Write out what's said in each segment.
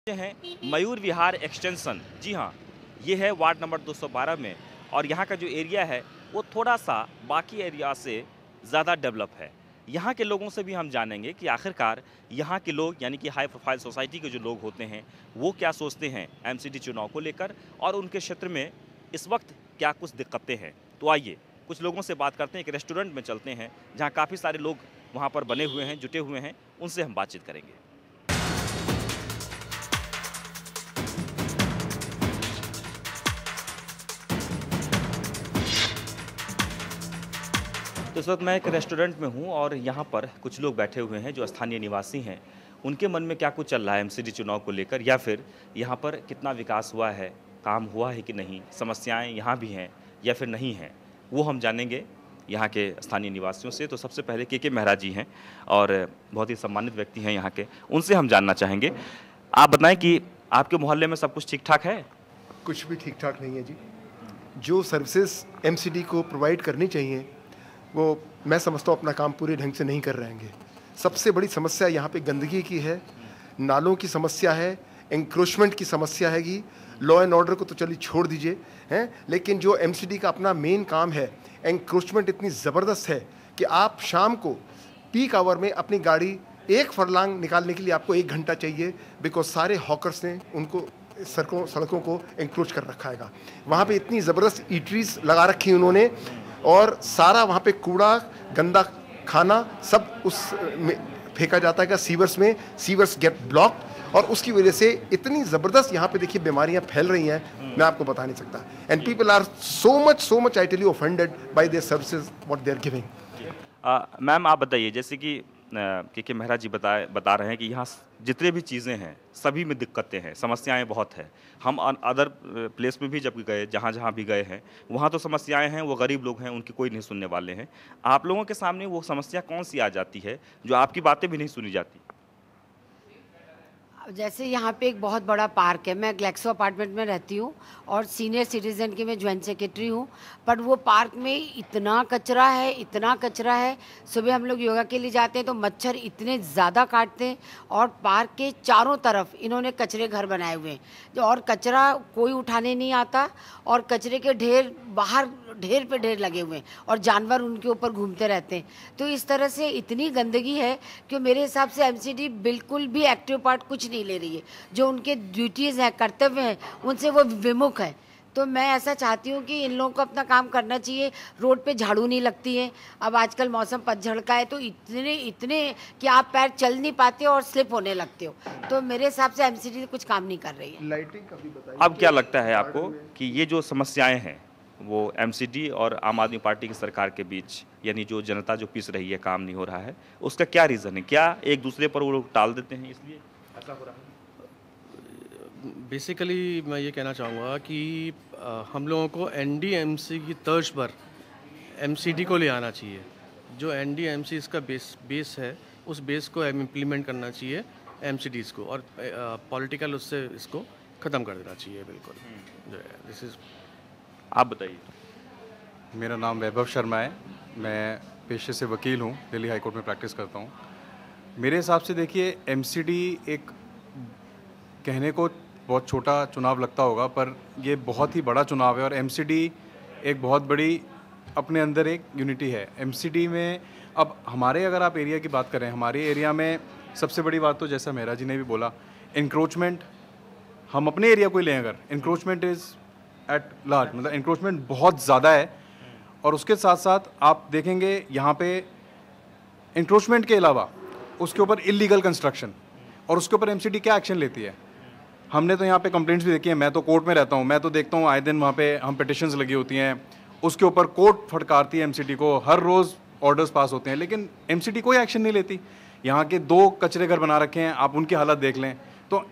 हैं मयूर विहार एक्सटेंशन। जी हाँ, ये है वार्ड नंबर 212 में और यहाँ का जो एरिया है वो थोड़ा सा बाकी एरिया से ज़्यादा डेवलप है। यहाँ के लोगों से भी हम जानेंगे कि आखिरकार यहाँ के लोग यानी कि हाई प्रोफाइल सोसाइटी के जो लोग होते हैं वो क्या सोचते हैं एमसीडी चुनाव को लेकर और उनके क्षेत्र में इस वक्त क्या कुछ दिक्कतें हैं। तो आइए कुछ लोगों से बात करते हैं। एक रेस्टोरेंट में चलते हैं जहाँ काफ़ी सारे लोग वहाँ पर बने हुए हैं, जुटे हुए हैं, उनसे हम बातचीत करेंगे। तो इस वक्त मैं एक रेस्टोरेंट में हूं और यहां पर कुछ लोग बैठे हुए हैं जो स्थानीय निवासी हैं। उनके मन में क्या कुछ चल रहा है एमसीडी चुनाव को लेकर या फिर यहां पर कितना विकास हुआ है, काम हुआ है कि नहीं, समस्याएं यहां भी हैं या फिर नहीं हैं, वो हम जानेंगे यहाँ के स्थानीय निवासियों से। तो सबसे पहले के मेहरा जी हैं और बहुत ही सम्मानित व्यक्ति हैं यहाँ के, उनसे हम जानना चाहेंगे। आप बताएं कि आपके मोहल्ले में सब कुछ ठीक ठाक है? कुछ भी ठीक ठाक नहीं है जी। जो सर्विसेज एमसीडी को प्रोवाइड करनी चाहिए वो मैं समझता हूँ अपना काम पूरे ढंग से नहीं कर रहे हैं। सबसे बड़ी समस्या यहाँ पे गंदगी की है, नालों की समस्या है, एंक्रोचमेंट की समस्या है कि लॉ एंड ऑर्डर को तो चलिए छोड़ दीजिए हैं, लेकिन जो एमसीडी का अपना मेन काम है, एंक्रोचमेंट इतनी ज़बरदस्त है कि आप शाम को पीक आवर में अपनी गाड़ी एक फरलांग निकालने के लिए आपको 1 घंटा चाहिए, बिकॉज सारे हॉकर्स ने उनको सड़कों को एंक्रोच कर रखा है। वहाँ पे इतनी ज़बरदस्त ईटरीज लगा रखी उन्होंने और सारा वहाँ पे कूड़ा गंदा खाना सब उस में फेंका जाता है। सीवर्स में सीवर्स गेट ब्लॉक्ड और उसकी वजह से इतनी ज़बरदस्त यहाँ पे देखिए बीमारियाँ फैल रही हैं, मैं आपको बता नहीं सकता। And people are so much I tell you offended by their services what they are giving. Ma'am आप बताइए, जैसे कि के मेहरा जी बता रहे हैं कि यहाँ जितने भी चीज़ें हैं सभी में दिक्कतें हैं, समस्याएं बहुत हैं। हम अदर प्लेस में भी जब गए, जहाँ जहाँ भी गए हैं, वहाँ तो समस्याएं हैं, वो गरीब लोग हैं, उनकी कोई नहीं सुनने वाले हैं। आप लोगों के सामने वो समस्या कौन सी आ जाती है जो आपकी बातें भी नहीं सुनी जाती? जैसे यहाँ पे एक बहुत बड़ा पार्क है, मैं ग्लेक्सो अपार्टमेंट में रहती हूँ और सीनियर सिटीज़न की मैं ज्वाइंट सेक्रेटरी हूँ, पर वो पार्क में इतना कचरा है, इतना कचरा है। सुबह हम लोग योगा के लिए जाते हैं तो मच्छर इतने ज़्यादा काटते हैं और पार्क के चारों तरफ इन्होंने कचरे घर बनाए हुए हैं जो, और कचरा कोई उठाने नहीं आता और कचरे के ढेर बाहर ढेर पे ढेर लगे हुए हैं और जानवर उनके ऊपर घूमते रहते हैं। तो इस तरह से इतनी गंदगी है कि मेरे हिसाब से एमसीडी बिल्कुल भी एक्टिव पार्ट कुछ नहीं ले रही है। जो उनके ड्यूटीज़ हैं, कर्तव्य हैं, उनसे वो विमुख है। तो मैं ऐसा चाहती हूँ कि इन लोगों को अपना काम करना चाहिए। रोड पे झाड़ू नहीं लगती है, अब आजकल मौसम पतझड़ का है तो इतने कि आप पैर चल नहीं पाते और स्लिप होने लगते हो। तो मेरे हिसाब से एमसीडी कुछ काम नहीं कर रही है। लाइटिंग का भी बताइए। अब क्या लगता है आपको कि ये जो समस्याएं हैं वो एमसीडी और आम आदमी पार्टी की सरकार के बीच, यानी जो जनता जो पिस रही है, काम नहीं हो रहा है, उसका क्या रीज़न है? क्या एक दूसरे पर वो लोग टाल देते हैं इसलिए ऐसा हो रहा है? बेसिकली मैं ये कहना चाहूँगा कि हम लोगों को एनडीएमसी की तर्ज पर एमसीडी को ले आना चाहिए। जो एनडीएमसी इसका बेस है, उस बेस को इम्प्लीमेंट करना चाहिए एमसीडीज़ को, और पॉलिटिकल उससे इसको ख़त्म कर देना चाहिए। बिल्कुल। This is. आप बताइए। मेरा नाम वैभव शर्मा है, मैं पेशे से वकील हूँ, दिल्ली हाई कोर्ट में प्रैक्टिस करता हूँ। मेरे हिसाब से देखिए, एमसीडी एक कहने को बहुत छोटा चुनाव लगता होगा, पर ये बहुत ही बड़ा चुनाव है और एमसीडी एक बहुत बड़ी अपने अंदर एक यूनिटी है। एमसीडी में अब हमारे, अगर आप एरिया की बात करें, हमारे एरिया में सबसे बड़ी बात तो जैसा मेहरा जी ने भी बोला, इंक्रोचमेंट। हम अपने एरिया को ही लें, अगर इंक्रोचमेंट इज़ एट लार्ज, मतलब इंक्रोचमेंट बहुत ज़्यादा है। और उसके साथ साथ आप देखेंगे यहाँ पे इंक्रोचमेंट के अलावा उसके ऊपर इलीगल कंस्ट्रक्शन, और उसके ऊपर एमसीडी क्या एक्शन लेती है? हमने तो यहाँ पे कंप्लेंट्स भी देखी हैं। मैं तो कोर्ट में रहता हूँ, मैं तो देखता हूँ आए दिन वहाँ पे हम पिटिशंस लगी होती हैं, उसके ऊपर कोर्ट फटकारती है एमसीडी को, हर रोज़ ऑर्डर्स पास होते हैं, लेकिन एमसीडी कोई एक्शन नहीं लेती। यहाँ के 2 कचरे घर बना रखे हैं, आप उनकी हालत देख लें। तो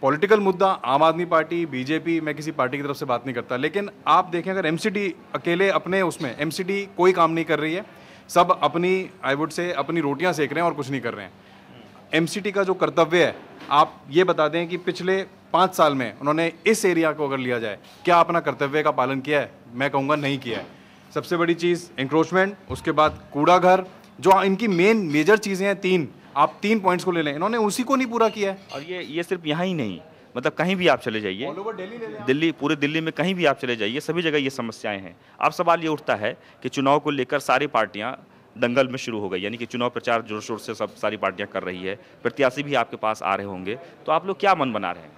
पॉलिटिकल मुद्दा, आम आदमी पार्टी, बीजेपी, मैं किसी पार्टी की तरफ से बात नहीं करता, लेकिन आप देखें अगर एमसीडी अकेले अपने उसमें एमसीडी कोई काम नहीं कर रही है, सब अपनी, आई वुड से, अपनी रोटियां सेक रहे हैं और कुछ नहीं कर रहे हैं। एमसीडी का जो कर्तव्य है, आप ये बता दें कि पिछले 5 साल में उन्होंने इस एरिया को अगर लिया जाए, क्या अपना कर्तव्य का पालन किया है? मैं कहूँगा नहीं किया है। सबसे बड़ी चीज़ इंक्रोचमेंट, उसके बाद कूड़ा घर, जो इनकी मेजर चीज़ें हैं 3, आप 3 पॉइंट्स को ले लें, इन्होंने उसी को नहीं पूरा किया है। और ये सिर्फ यहाँ ही नहीं, मतलब कहीं भी आप चले जाइए, ऑल ओवर दिल्ली ले लें। दिल्ली, पूरे दिल्ली में कहीं भी आप चले जाइए, सभी जगह ये समस्याएं हैं। अब सवाल ये उठता है कि चुनाव को लेकर सारी पार्टियां दंगल में शुरू हो गई, यानी कि चुनाव प्रचार जोर शोर से सब सारी पार्टियां कर रही है, प्रत्याशी भी आपके पास आ रहे होंगे, तो आप लोग क्या मन बना रहे हैं?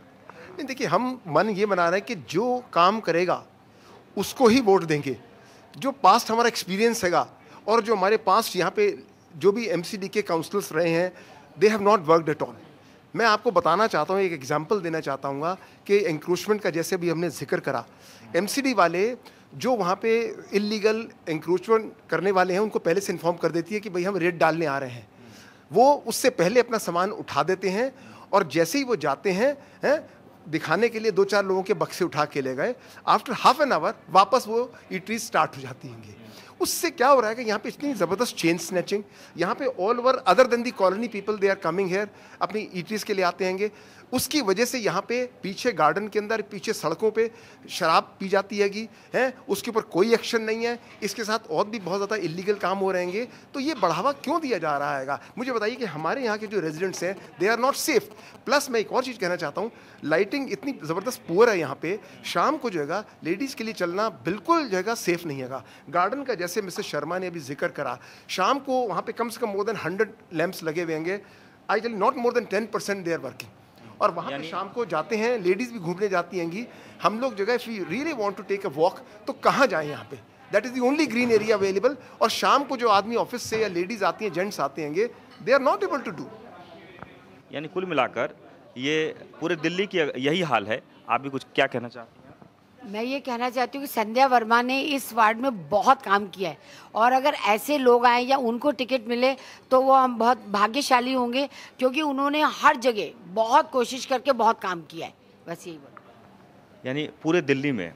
नहीं, देखिए, हम मन ये बना रहे हैं कि जो काम करेगा उसको ही वोट देंगे। जो पास्ट हमारा एक्सपीरियंस हैगा और जो हमारे पास्ट यहाँ पे जो भी एमसीडी के काउंसलर्स रहे हैं, they have not worked at all. मैं आपको बताना चाहता हूँ, एक एग्जांपल देना चाहता हूँ कि एंक्रोचमेंट का जैसे अभी हमने जिक्र करा, एमसीडी वाले जो वहाँ पे इलीगल एंक्रोचमेंट करने वाले हैं उनको पहले से इन्फॉर्म कर देती है कि भाई हम रेड डालने आ रहे हैं। वो उससे पहले अपना सामान उठा देते हैं और जैसे ही वो जाते हैं दिखाने के लिए 2-4 लोगों के बक्से उठा के ले गए, आफ्टर हाफ एन आवर वापस वो ईटरी स्टार्ट हो जाती हैं। उससे क्या हो रहा है कि यहाँ पे इतनी ज़बरदस्त चेन स्नैचिंग, यहाँ पे all over other than the colony people they are coming here, अपनी ईटरीज के लिए आते हैंगे। उसकी वजह से यहाँ पे पीछे गार्डन के अंदर, पीछे सड़कों पे शराब पी जाती हैगी, है, उसके ऊपर कोई एक्शन नहीं है। इसके साथ और भी बहुत ज़्यादा इलीगल काम हो रहेंगे। तो ये बढ़ावा क्यों दिया जा रहा है? मुझे बताइए कि हमारे यहाँ के जो रेजिडेंट्स हैं, they are not safe. Plus मैं एक और चीज़ कहना चाहता हूँ, लाइटिंग इतनी ज़बरदस्त पुअर है यहाँ पे, शाम को जो है लेडीज़ के लिए चलना बिल्कुल जो है सेफ नहीं है। गार्डन का जैसे मिसेस शर्मा ने अभी जिक्र करा, शाम को वहाँ पे कम से कम मोर देन 100 लैंप्स लगे हुए होंगे। I tell not more than 10% they are working. और वहाँ पे शाम को जाते हैं, लेडीज़ भी घूमने जाती हैंगी। हम लोग जगह if you really want to take a walk तो कहाँ जाएं? यहाँ पे that is the only green area available. और शाम को जो आदमी ऑफिस से या लेडीज़ आती हैं, जेंट्स आते हैंगे, they are not able to do. यानी कुल मिलाकर ये पूरे दिल्ली की यही हाल है। आप भी कुछ क्या कहना चाहते हैं? मैं ये कहना चाहती हूँ कि संध्या वर्मा ने इस वार्ड में बहुत काम किया है, और अगर ऐसे लोग आए या उनको टिकट मिले तो वो हम बहुत भाग्यशाली होंगे, क्योंकि उन्होंने हर जगह बहुत कोशिश करके बहुत काम किया है। बस यही बात। यानी पूरे दिल्ली में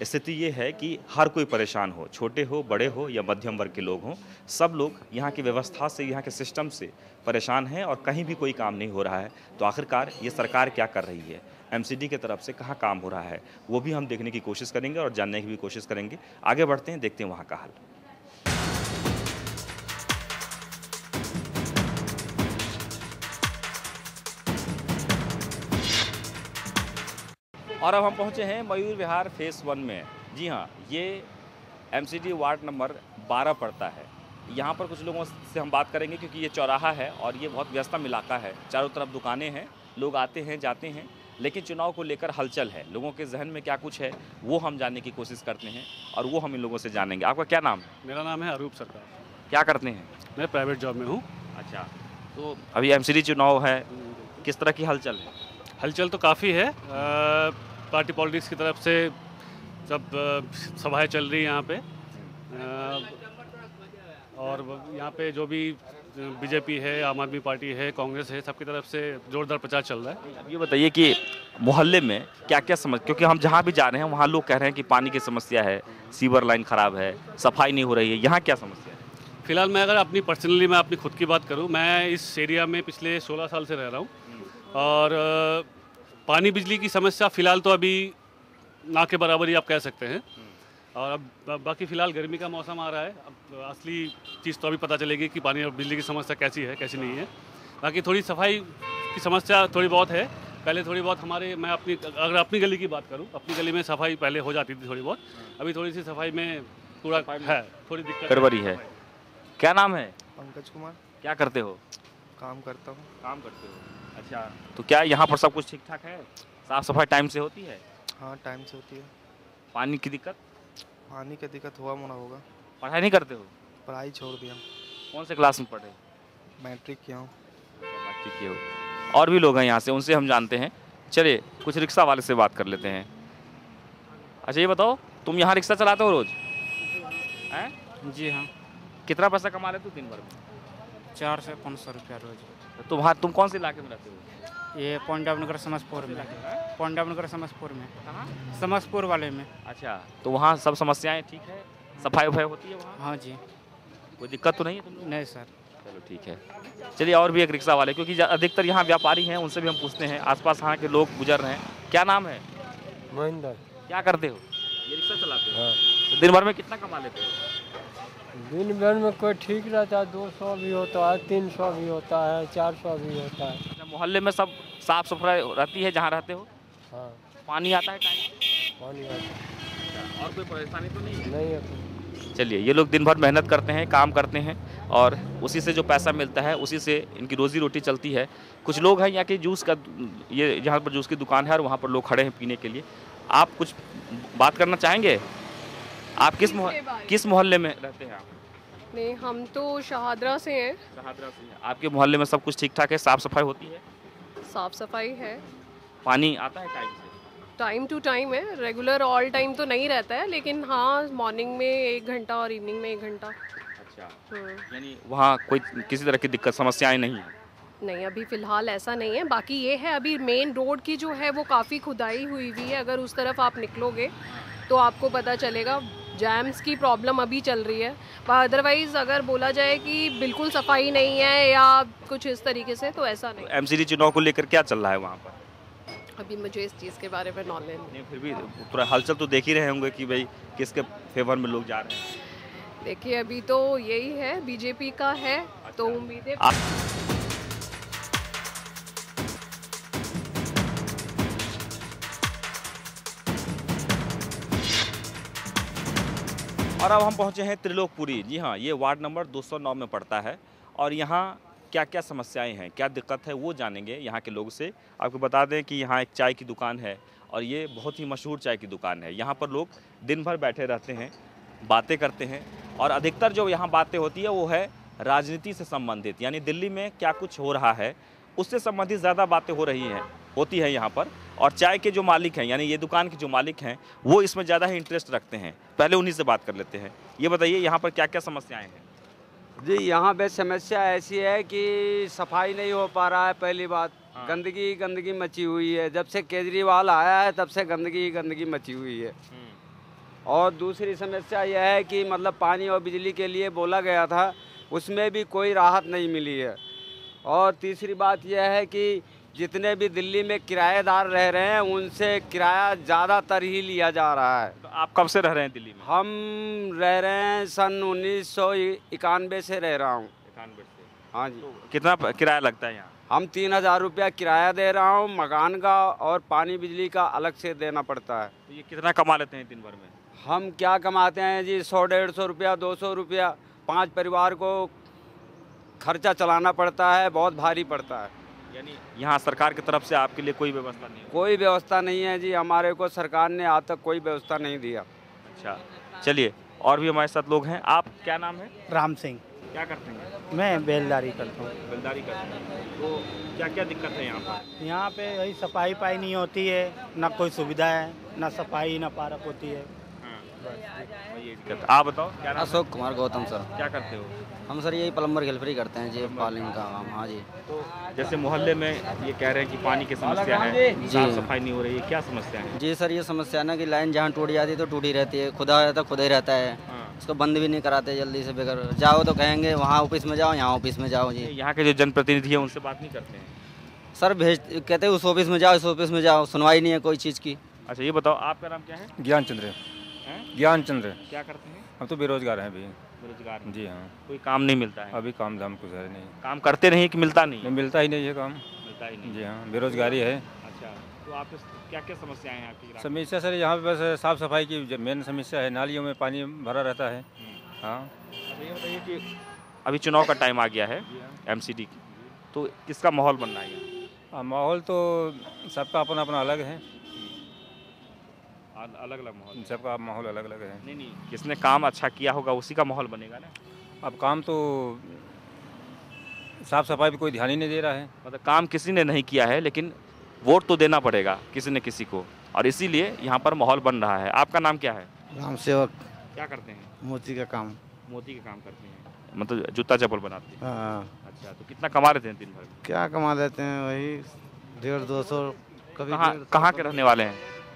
स्थिति ये है कि हर कोई परेशान हो, छोटे हो, बड़े हो या मध्यम वर्ग के लोग हों, सब लोग यहाँ की व्यवस्था से, यहाँ के सिस्टम से परेशान हैं और कहीं भी कोई काम नहीं हो रहा है। तो आखिरकार ये सरकार क्या कर रही है, एमसीडी के तरफ से कहाँ काम हो रहा है, वो भी हम देखने की कोशिश करेंगे और जानने की भी कोशिश करेंगे। आगे बढ़ते हैं, देखते हैं वहाँ का हाल। और अब हम पहुँचे हैं मयूर विहार फेस 1 में। जी हाँ, ये एमसीडी वार्ड नंबर 12 पड़ता है। यहाँ पर कुछ लोगों से हम बात करेंगे, क्योंकि ये चौराहा है और ये बहुत व्यस्तम इलाका है। चारों तरफ दुकानें हैं, लोग आते हैं जाते हैं, लेकिन चुनाव को लेकर हलचल है। लोगों के जहन में क्या कुछ है वो हम जानने की कोशिश करते हैं और वो हम इन लोगों से जानेंगे। आपका क्या नाम है? मेरा नाम है अरूप सरकार। क्या करते हैं? मैं प्राइवेट जॉब में हूँ। अच्छा, तो अभी एमसीडी चुनाव है, किस तरह की हलचल है? हलचल तो काफ़ी है। पार्टी पॉलिटिक्स की तरफ से सब सभाएं चल रही हैं यहाँ पे, और यहाँ पे जो भी बीजेपी है, आम आदमी पार्टी है, कांग्रेस है, सबकी तरफ से जोरदार प्रचार चल रहा है। अब ये बताइए कि मोहल्ले में क्या क्या समस्या, क्योंकि हम जहाँ भी जा रहे हैं वहाँ लोग कह रहे हैं कि पानी की समस्या है, सीवर लाइन ख़राब है, सफाई नहीं हो रही है, यहाँ क्या समस्या है? फिलहाल मैं अगर अपनी पर्सनली मैं अपनी खुद की बात करूँ, मैं इस एरिया में पिछले 16 साल से रह रहा हूँ, और पानी बिजली की समस्या फ़िलहाल तो अभी ना के बराबर ही आप कह सकते हैं। और अब बाकी फ़िलहाल गर्मी का मौसम आ रहा है, अब असली चीज़ तो अभी पता चलेगी कि पानी और बिजली की समस्या कैसी है कैसी नहीं है। बाकी थोड़ी सफाई की समस्या थोड़ी बहुत है। पहले थोड़ी बहुत मैं अगर अपनी गली की बात करूं, अपनी गली में सफाई पहले हो जाती थी थोड़ी बहुत, अभी थोड़ी सी सफाई में कूड़ा है, थोड़ी दिक्कत गड़बड़ी है। क्या नाम है? पंकज कुमार। क्या करते हो? काम करता हूँ। काम करते हो, अच्छा। तो क्या यहाँ पर सब कुछ ठीक ठाक है? साफ़ सफाई टाइम से होती है? हाँ, टाइम से होती है। पानी की दिक्कत? पानी की दिक्कत हुआ मोना होगा। पढ़ाई नहीं करते हो? पढ़ाई छोड़ दिया। कौन से क्लास में पढ़े? मैट्रिक किया हूँ। मैट्रिक किया हो। और भी लोग हैं यहाँ से, उनसे हम जानते हैं। चलिए कुछ रिक्शा वाले से बात कर लेते हैं। अच्छा ये बताओ, तुम यहाँ रिक्शा चलाते हो रोज़? हैं? जी हाँ। कितना पैसा कमा लेते हो दिन भर में? 400 से 500 रुपया रोज। तुम कौन से इलाके में रहते हो? ये पॉइंट समसपुर में। पॉइंट समसपुर में। समसपुर वाले में। अच्छा, तो वहाँ सब समस्याएं ठीक है, सफाई वफाई होती है वहाँ? हाँ जी। कोई दिक्कत तो नहीं है तुम? नहीं सर। चलो ठीक है। चलिए और भी एक रिक्शा वाले, क्योंकि अधिकतर यहाँ व्यापारी हैं, उनसे भी हम पूछते हैं, आसपास यहाँ के लोग गुजर रहे हैं। क्या नाम है? महेंद्र। क्या करते हो? ये रिक्शा चलाते हो? हाँ। तो दिन भर में कितना कमा लेते हो? दिन भर में कोई ठीक रहता है, 200 भी होता है, 300 भी होता है, 400 भी होता है। अच्छा, मोहल्ले में सब साफ सफाई रहती है जहाँ रहते हो? हाँ, पानी आता है टाइम? पानी आता है। और कोई परेशानी तो नहीं? नहीं है। चलिए, ये लोग दिन भर मेहनत करते हैं, काम करते हैं और उसी से जो पैसा मिलता है उसी से इनकी रोजी रोटी चलती है। कुछ लोग हैं यहाँ के जूस का, ये जहाँ पर जूस की दुकान है और वहाँ पर लोग खड़े हैं पीने के लिए। आप कुछ बात करना चाहेंगे? आप किस मोहल्ले में रहते हैं आप? नहीं, हम तो शहादरा से हैं। शहादरा से हैं। आपके मोहल्ले में सब कुछ ठीक ठाक है, साफ सफाई होती है? साफ सफाई है, पानी आता है टाइम से? टाइम टू टाइम है, रेगुलर ऑल टाइम तो नहीं रहता है, लेकिन हाँ मॉर्निंग में 1 घंटा और इवनिंग में 1 घंटा। अच्छा, यानी वहाँ कोई किसी तरह की दिक्कत समस्याएं नहीं है? नहीं, अभी फ़िलहाल ऐसा नहीं है। बाकी ये है, अभी मेन रोड की जो है वो काफ़ी खुदाई हुई हुई है, अगर उस तरफ आप निकलोगे तो आपको पता चलेगा। जैम्स की प्रॉब्लम अभी चल रही है, पर अदरवाइज़ अगर बोला जाए कि बिल्कुल सफाई नहीं है या कुछ इस तरीके से, तो ऐसा नहीं। एमसीडी चुनाव को लेकर क्या चल रहा है वहाँ पर? अभी मुझे इस चीज़ के बारे में नॉलेज नहीं। फिर भी पूरा हलचल तो देख ही रहे होंगे कि भाई किसके फेवर में लोग जा रहे हैं। देखिए, अभी तो यही है, बीजेपी का है। तो उम्मीदें और अब हम पहुंचे हैं त्रिलोकपुरी। जी हाँ, ये वार्ड नंबर 209 में पड़ता है और यहाँ क्या क्या समस्याएं हैं, क्या दिक्कत है, वो जानेंगे यहाँ के लोग से। आपको बता दें कि यहाँ एक चाय की दुकान है और ये बहुत ही मशहूर चाय की दुकान है। यहाँ पर लोग दिन भर बैठे रहते हैं, बातें करते हैं और अधिकतर जो यहाँ बातें होती है वो है राजनीति से संबंधित, यानी दिल्ली में क्या कुछ हो रहा है उससे संबंधित ज़्यादा बातें होती है यहाँ पर। और चाय के जो मालिक हैं, यानी ये दुकान के जो मालिक हैं, वो इसमें ज़्यादा ही इंटरेस्ट रखते हैं। पहले उन्हीं से बात कर लेते हैं। ये बताइए यहाँ पर क्या क्या समस्याएं हैं? जी, यहाँ पे समस्या ऐसी है कि सफाई नहीं हो पा रहा है। पहली बात, गंदगी मची हुई है। जब से केजरीवाल आया है तब से गंदगी मची हुई है। और दूसरी समस्या यह है कि मतलब पानी और बिजली के लिए बोला गया था, उसमें भी कोई राहत नहीं मिली है। और तीसरी बात यह है कि जितने भी दिल्ली में किराएदार रह रहे हैं उनसे किराया ज़्यादातर ही लिया जा रहा है। तो आप कब से रह रहे हैं दिल्ली में? हम रह रहे हैं सन 1991 से रह रहा हूँ। 91 से? हाँ जी। तो कितना किराया लगता है यहाँ? हम 3000 रुपया किराया दे रहा हूँ मकान का, और पानी बिजली का अलग से देना पड़ता है। तो ये कितना कमा लेते हैं दिन भर में? हम क्या कमाते हैं जी, 100-150 रुपया, 200 रुपया, 5 परिवार को खर्चा चलाना पड़ता है, बहुत भारी पड़ता है। यानी यहाँ सरकार की तरफ से आपके लिए कोई व्यवस्था नहीं है? कोई व्यवस्था नहीं है जी, हमारे को सरकार ने आज तक कोई व्यवस्था नहीं दिया। अच्छा, चलिए, और भी हमारे साथ लोग हैं। आप क्या नाम है? राम सिंह। क्या करते हैं? मैं बेलदारी करता हूँ। बेलदारी करते हैं। तो क्या क्या दिक्कत है यहाँ पर? यहाँ पे वही सफाई पाई नहीं होती है, ना कोई सुविधा है, ना सफाई ना पार्क होती है। ये दिक्कत। आप बताओ क्या नाम? अशोक कुमार गौतम सर। क्या करते हो? हम सर यही प्लम्बर हेल्परी करते हैं जी, पालिंग का काम। हाँ जी। तो जैसे मोहल्ले में ये कह रहे हैं कि पानी की समस्या है, साफ सफाई नहीं हो रही है, क्या समस्या है? जी सर, ये समस्या ना कि लाइन जहाँ टूट जाती है तो टूटी रहती है, खुदा रहता खुदा ही रहता है। उसको बंद भी नहीं कराते जल्दी से, बगैर जाओ तो कहेंगे वहाँ ऑफिस में जाओ, यहाँ ऑफिस में जाओ जी। यहाँ के जो जनप्रतिनिधि है उनसे बात नहीं करते हैं? सर कहते हैं उस ऑफिस में जाओ, इस ऑफिस में जाओ, सुनवाई नहीं है कोई चीज़ की। अच्छा, ये बताओ आपका नाम क्या है? ज्ञान चंद्र। ज्ञान चंद्र। क्या करते हैं? हम तो बेरोजगार हैं अभी। बेरोजगार? जी हाँ। कोई काम नहीं मिलता है? अभी काम धाम कुछ है नहीं। काम करते नहीं कि मिलता नहीं? मिलता ही नहीं है काम। मिलता ही नहीं? जी हाँ, बेरोजगारी है। अच्छा, तो आप क्या क्या समस्याएं हैं आपकी? समस्या सर यहाँ पे बस साफ सफाई की मेन समस्या है, नालियों में पानी भरा रहता है। हाँ। ये बताइए कि अभी चुनाव का टाइम आ गया है एमसीडी की, तो किसका माहौल बन रहा है? माहौल तो सबका अपना अपना अलग है। अलग अलग माहौल? सबका माहौल अलग अलग है। नहीं, किसने काम अच्छा किया होगा उसी का माहौल बनेगा ना। अब काम तो साफ सफाई पे कोई ध्यान ही नहीं दे रहा है। मतलब काम किसी ने नहीं किया है, लेकिन वोट तो देना पड़ेगा किसी न किसी को, और इसीलिए यहाँ पर माहौल बन रहा है। आपका नाम क्या है? राम सेवक। क्या करते हैं? मोती का काम। मोती का काम करते हैं, मतलब जूता चप्पल बनाते हैं? हाँ। अच्छा, तो कितना कमा लेते हैं दिन भर में? क्या कमा लेते हैं, वही 150-200 कभी। कहाँ के रहने वाले हैं?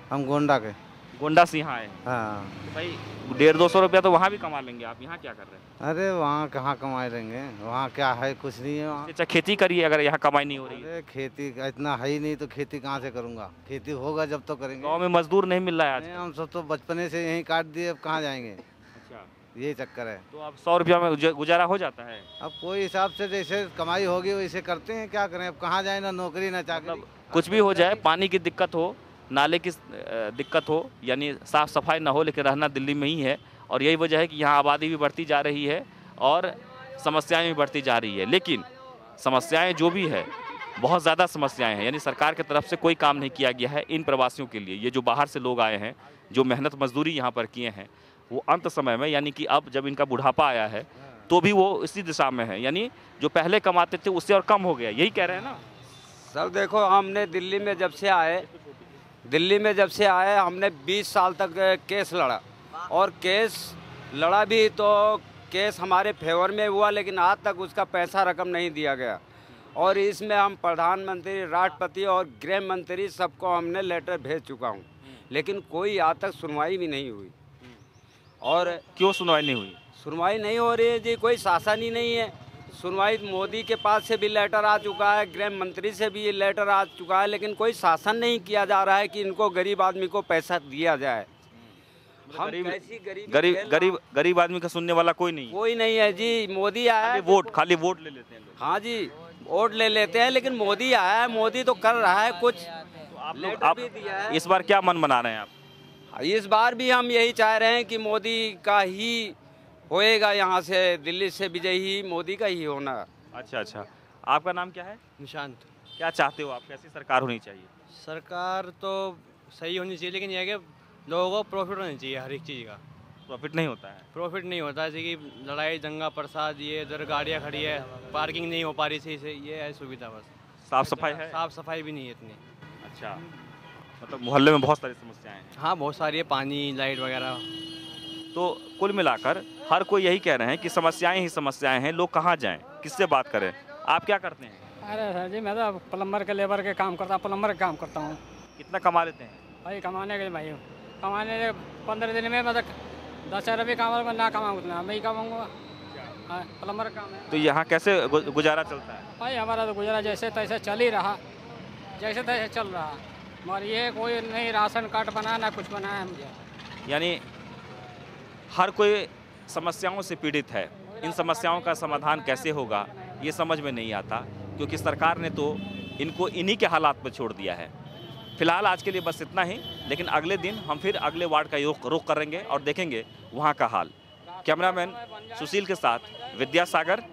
हम गोंडा के। गोंडा से यहाँ आए हैं? हाँ। तो भाई 150-200 रुपया तो वहाँ भी कमा लेंगे, आप यहाँ क्या कर रहे हैं? अरे वहाँ कहाँ कमाए लेंगे, वहाँ क्या है, कुछ नहीं है वहाँ। अच्छा, खेती करिए अगर यहाँ कमाई नहीं हो रही है। अरे खेती इतना है ही नहीं तो खेती कहाँ से करूँगा, खेती होगा जब तो करेंगे। गाँव में मजदूर नहीं मिल रहा है आज? हम सब तो बचपने से यहीं काट दिए, अब कहाँ जाएंगे। अच्छा, यही चक्कर है। तो अब 100 रुपया में गुजारा हो जाता है? अब कोई हिसाब से जैसे कमाई होगी वैसे करते हैं, क्या करें, अब कहाँ जाए, ना नौकरी ना चाकरी। कुछ भी हो जाए, पानी की दिक्कत हो, नाले की दिक्कत हो, यानी साफ़ सफाई ना हो, लेकिन रहना दिल्ली में ही है। और यही वजह है कि यहाँ आबादी भी बढ़ती जा रही है और समस्याएं भी बढ़ती जा रही है। लेकिन समस्याएं जो भी है, बहुत ज़्यादा समस्याएं हैं, यानी सरकार की तरफ से कोई काम नहीं किया गया है इन प्रवासियों के लिए। ये जो बाहर से लोग आए हैं, जो मेहनत मजदूरी यहाँ पर किए हैं, वो अंत समय में, यानी कि अब जब इनका बुढ़ापा आया है तो भी वो इसी दिशा में है, यानी जो पहले कमाते थे उससे और कम हो गया। यही कह रहे हैं ना सर? देखो, हमने दिल्ली में जब से आए हमने 20 साल तक केस लड़ा, और केस लड़ा भी तो केस हमारे फेवर में हुआ, लेकिन आज तक उसका पैसा रकम नहीं दिया गया। और इसमें हम प्रधानमंत्री, राष्ट्रपति और गृह मंत्री सबको हमने लेटर भेज चुका हूँ, लेकिन कोई आज तक सुनवाई भी नहीं हुई। और क्यों सुनवाई नहीं हुई? सुनवाई नहीं हो रही है जी, कोई शासन ही नहीं है। सुनवाई मोदी के पास से भी लेटर आ चुका है, गृह मंत्री से भी ये लेटर आ चुका है, लेकिन कोई शासन नहीं किया जा रहा है कि इनको गरीब आदमी को पैसा दिया जाए। हम कैसी गरीब आदमी का सुनने वाला कोई नहीं है जी। मोदी आया है, खाली वोट ले लेते हैं लोग। हाँ जी, वोट ले लेते हैं, लेकिन मोदी आया है, मोदी तो कर रहा है कुछ। तो आप इस बार क्या मन बना रहे हैं आप? इस बार भी हम यही चाह रहे हैं कि मोदी का ही होएगा, यहाँ से दिल्ली से विजयी ही मोदी का ही होना। अच्छा, आपका नाम क्या है? निशांत। क्या चाहते हो आप, कैसी सरकार होनी चाहिए? सरकार तो सही होनी चाहिए, लेकिन यह है कि लोगों को प्रॉफिट होना चाहिए। हर एक चीज़ का प्रॉफिट नहीं होता है। प्रॉफिट नहीं होता है, जैसे कि लड़ाई दंगा प्रसाद, ये इधर गाड़ियाँ खड़ी है, पार्किंग नहीं हो पा रही सही से, ये है सुविधा। बस साफ सफाई है? साफ सफाई भी नहीं है इतनी। अच्छा, मतलब मोहल्ले में बहुत सारी समस्याएं हैं। हाँ, बहुत सारी है, पानी, लाइट वगैरह। तो कुल मिलाकर हर कोई यही कह रहे हैं कि समस्याएं ही समस्याएं हैं, लोग कहाँ जाएं, किससे बात करें। आप क्या करते हैं? अरे सर जी, मैं तो प्लम्बर के लेबर के काम करता हूँ, प्लम्बर का काम करता हूँ। कितना कमा लेते हैं? भाई कमाने के भाई कमाने 15 दिन में मतलब 10,000 रुपये कमा, ना कमाऊँ उतना मैं ही कमाऊँगा। प्लम्बर का काम है। तो यहाँ कैसे गुजारा चलता है? भाई हमारा तो गुजारा जैसे तैसे चल ही रहा, जैसे तैसे चल रहा, मगर ये कोई नहीं राशन कार्ड बना, ना कुछ बना है मुझे। यानी हर कोई समस्याओं से पीड़ित है। इन समस्याओं का समाधान कैसे होगा ये समझ में नहीं आता, क्योंकि सरकार ने तो इनको इन्हीं के हालात पर छोड़ दिया है। फिलहाल आज के लिए बस इतना ही, लेकिन अगले दिन हम फिर अगले वार्ड का रुख करेंगे और देखेंगे वहाँ का हाल। कैमरामैन सुशील के साथ विद्यासागर,